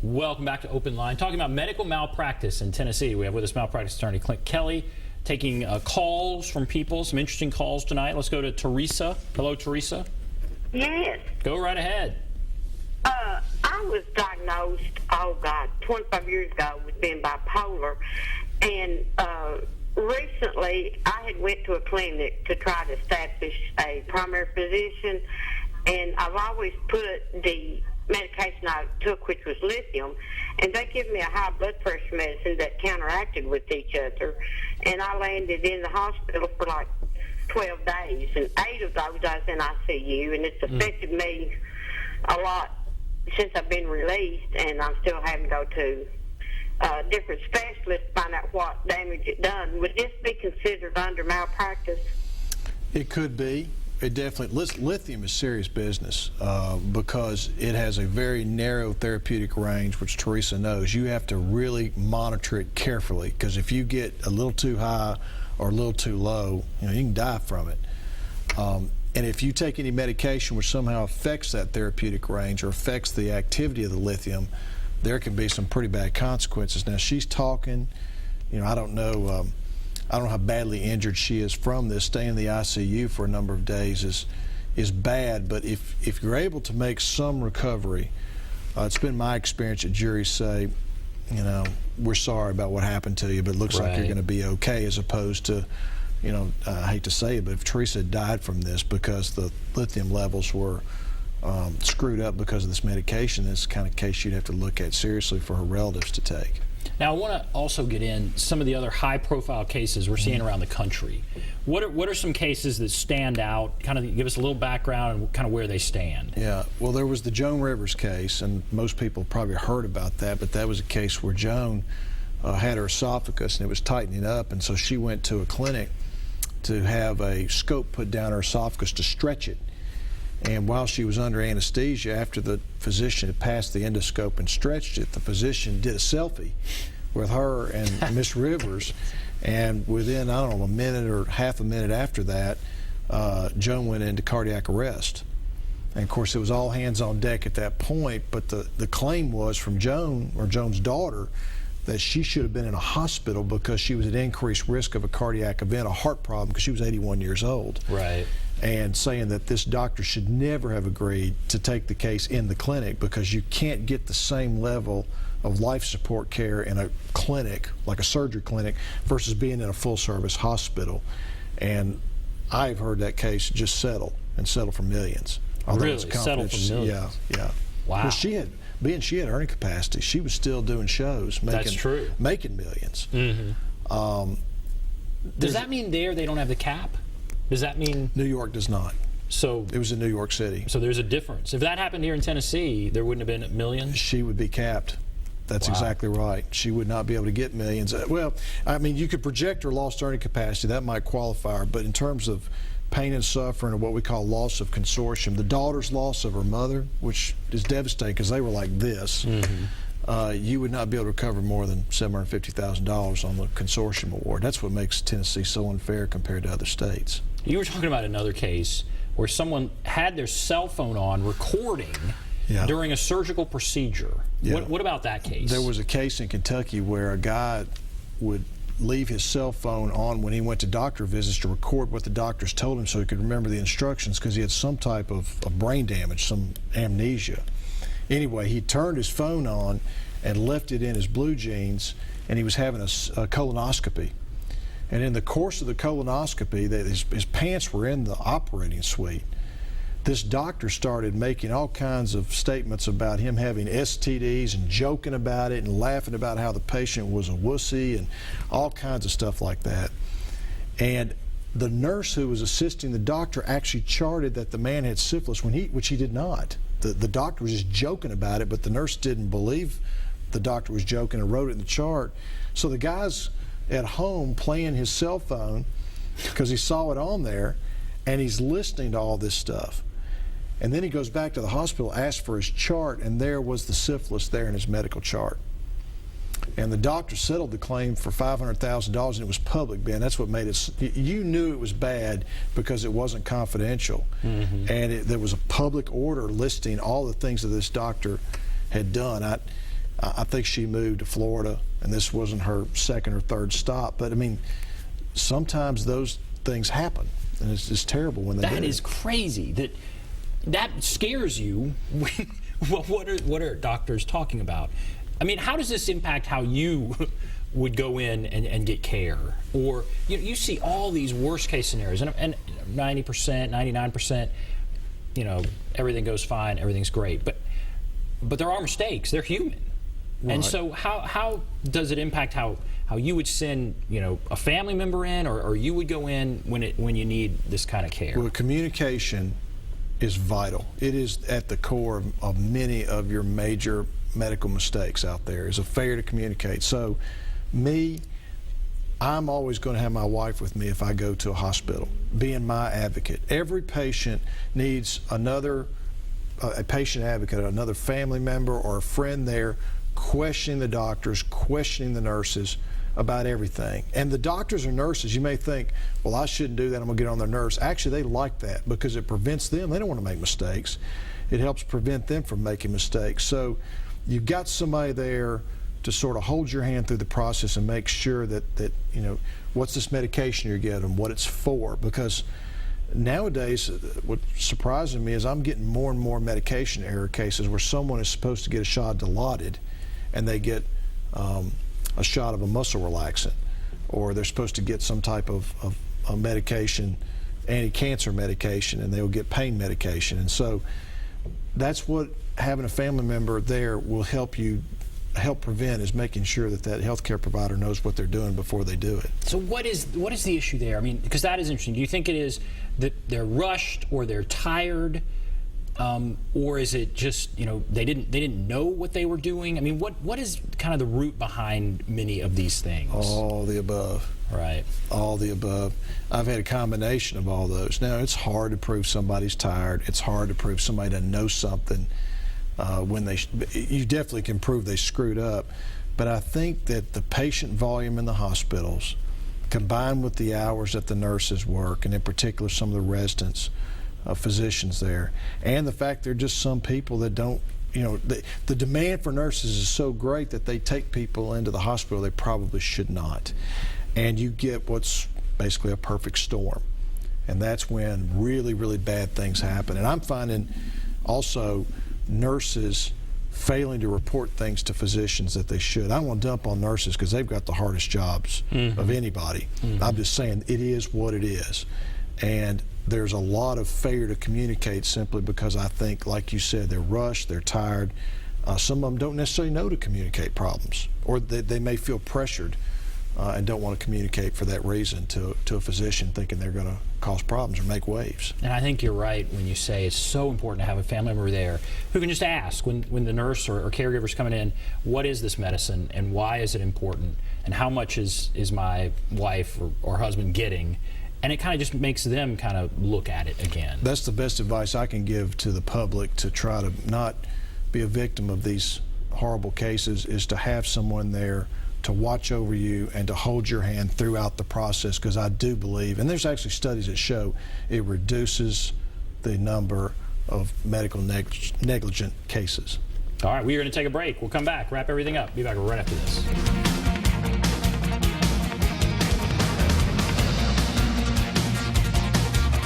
Welcome back to OpenLine. Talking about medical malpractice in Tennessee. We have with us malpractice attorney Clint Kelly, taking calls from people, some interesting calls tonight. Let's go to Teresa. Hello, Teresa. Yes. Go right ahead. I was diagnosed, 25 years ago with being bipolar, and recently I had went to a clinic to try to establish a primary physician, and I've always put the medication I took, which was lithium, and they give me a high blood pressure medicine that counteracted with each other, and I landed in the hospital for like 12 days, and 8 of those I was in ICU, and it's affected me a lot since I've been released, and I'm still having to go to different specialists to find out what damage it done. Would this be considered under malpractice? It could be. It definitely. Lithium is serious business because it has a very narrow therapeutic range, which Teresa knows. You have to really monitor it carefully, because if you get a little too high or a little too low, you can die from it. And if you take any medication which somehow affects that therapeutic range or affects the activity of the lithium, there can be some pretty bad consequences. Now, she's talking, I don't know how badly injured she is from this. Staying in the ICU for a number of days is bad, but if you're able to make some recovery, it's been my experience that juries say, we're sorry about what happened to you, but it looks like you're going to be okay, as opposed to, I hate to say it, but if Teresa had died from this because the lithium levels were screwed up because of this medication, that's the kind of case you'd have to look at seriously for her relatives to take. Now, I want to also get in some of the other high-profile cases we're seeing around the country. What are some cases that stand out? Kind of give us a little background and kind of where they stand. Yeah, well, there was the Joan Rivers case, and most people probably heard about that, but that was a case where Joan had her esophagus and it was tightening up, and so she went to a clinic to have a scope put down her esophagus to stretch it. And while she was under anesthesia, after the physician had passed the endoscope and stretched it, the physician did a selfie with her and Miss Rivers, and within, I don't know, a minute or half a minute after that, Joan went into cardiac arrest. And of course, it was all hands on deck at that point, but the claim was from Joan, or Joan's daughter, that she should have been in a hospital because she was at increased risk of a cardiac event, a heart problem, because she was 81 years old. Right. And saying that this doctor should never have agreed to take the case in the clinic, because you can't get the same level of life support care in a clinic, like a surgery clinic, versus being in a full-service hospital. And I've heard that case just settle, and settle for millions. Really? Settle for millions? Yeah. Wow. Well, she had earning capacity. She was still doing shows, making millions. Mm-hmm. Does that mean they don't have the cap? Does that mean New York does not? So it was in New York City. So there's a difference. If that happened here in Tennessee, there wouldn't have been millions? She would be capped. That's exactly right. She would not be able to get millions. Well, I mean, you could project her lost earning capacity. That might qualify her. But in terms of pain and suffering, or what we call loss of consortium, the daughter's loss of her mother, which is devastating because they were like this, you would not be able to recover more than $750,000 on the consortium award. That's what makes Tennessee so unfair compared to other states. You were talking about another case where someone had their cell phone on recording during a surgical procedure. Yeah. What about that case? There was a case in Kentucky where a guy would leave his cell phone on when he went to doctor visits to record what the doctors told him so he could remember the instructions, because he had some type of brain damage, some amnesia. Anyway, he turned his phone on and left it in his blue jeans, and he was having a colonoscopy. And in the course of the colonoscopy, his pants were in the operating suite. This doctor started making all kinds of statements about him having STDs and joking about it and laughing about how the patient was a wussy and all kinds of stuff like that. And the nurse who was assisting the doctor actually charted that the man had syphilis, which he did not. The doctor was just joking about it, but the nurse didn't believe the doctor was joking and wrote it in the chart. So the guy's at home playing his cell phone because he saw it on there, and he's listening to all this stuff. And then he goes back to the hospital, asks for his chart, and there was the syphilis there in his medical chart. And the doctor settled the claim for $500,000, and it was public, Ben. That's what made it. You knew it was bad because it wasn't confidential. And there was a public order listing all the things that this doctor had done. I think she moved to Florida, and this wasn't her second or third stop. But I mean, sometimes those things happen, and it's just terrible when they do. That is crazy. That scares you. Well, what are doctors talking about? I mean, how does this impact how you would go in and get care? Or you see all these worst case scenarios, and 90%, 99%, everything goes fine, everything's great. But there are mistakes. They're human. Right. And so how does it impact how you would send a family member in, or you would go in when you need this kind of care? Well, communication is vital. It is at the core of many of your major medical mistakes out there, is a failure to communicate. So I'm always going to have my wife with me if I go to a hospital, being my advocate. Every patient needs a patient advocate, another family member or a friend there, questioning the doctors, questioning the nurses about everything. And the doctors or nurses, you may think, well, I shouldn't do that, I'm going to get on their nerves. Actually, they like that because it prevents them. They don't want to make mistakes. It helps prevent them from making mistakes. So you've got somebody there to sort of hold your hand through the process and make sure that what's this medication you're getting, what it's for. Because nowadays, what's surprising me is I'm getting more and more medication error cases where someone is supposed to get a shot of Dilaudid and they get a shot of a muscle relaxant, or they're supposed to get some type of a medication, anti-cancer medication, and they'll get pain medication. And so that's what having a family member there will help prevent, is making sure that healthcare provider knows what they're doing before they do it. So what is the issue there? I mean, because that is interesting. Do you think it is that they're rushed, or they're tired, or is it just they didn't know what they were doing? I mean, what is kind of the root behind many of these things? All the above. Right. All the above. I've had a combination of all those. Now, it's hard to prove somebody's tired. It's hard to prove somebody doesn't know something. You definitely can prove they screwed up, but I think that the patient volume in the hospitals, combined with the hours that the nurses work, and in particular some of the residents, physicians there, and the fact there are just some people that don't, the demand for nurses is so great that they take people into the hospital they probably should not, and you get what's basically a perfect storm, and that's when really, really bad things happen. And I'm finding also nurses failing to report things to physicians that they should. I don't want to dump on nurses because they've got the hardest jobs of anybody. I'm just saying it is what it is. And there's a lot of failure to communicate simply because I think, like you said, they're rushed, they're tired. Some of them don't necessarily know to communicate problems, or they may feel pressured and don't want to communicate for that reason to a physician, thinking they're going to cause problems or make waves. And I think you're right when you say it's so important to have a family member there who can just ask when the nurse or caregiver's coming in, what is this medicine and why is it important, and how much is my wife or husband getting? And it kind of just makes them kind of look at it again. That's the best advice I can give to the public to try to not be a victim of these horrible cases, is to have someone there to watch over you and to hold your hand throughout the process, because I do believe, and there's actually studies that show it reduces the number of medical negligent cases. All right, we are going to take a break. We'll come back, wrap everything up. Be back right after this.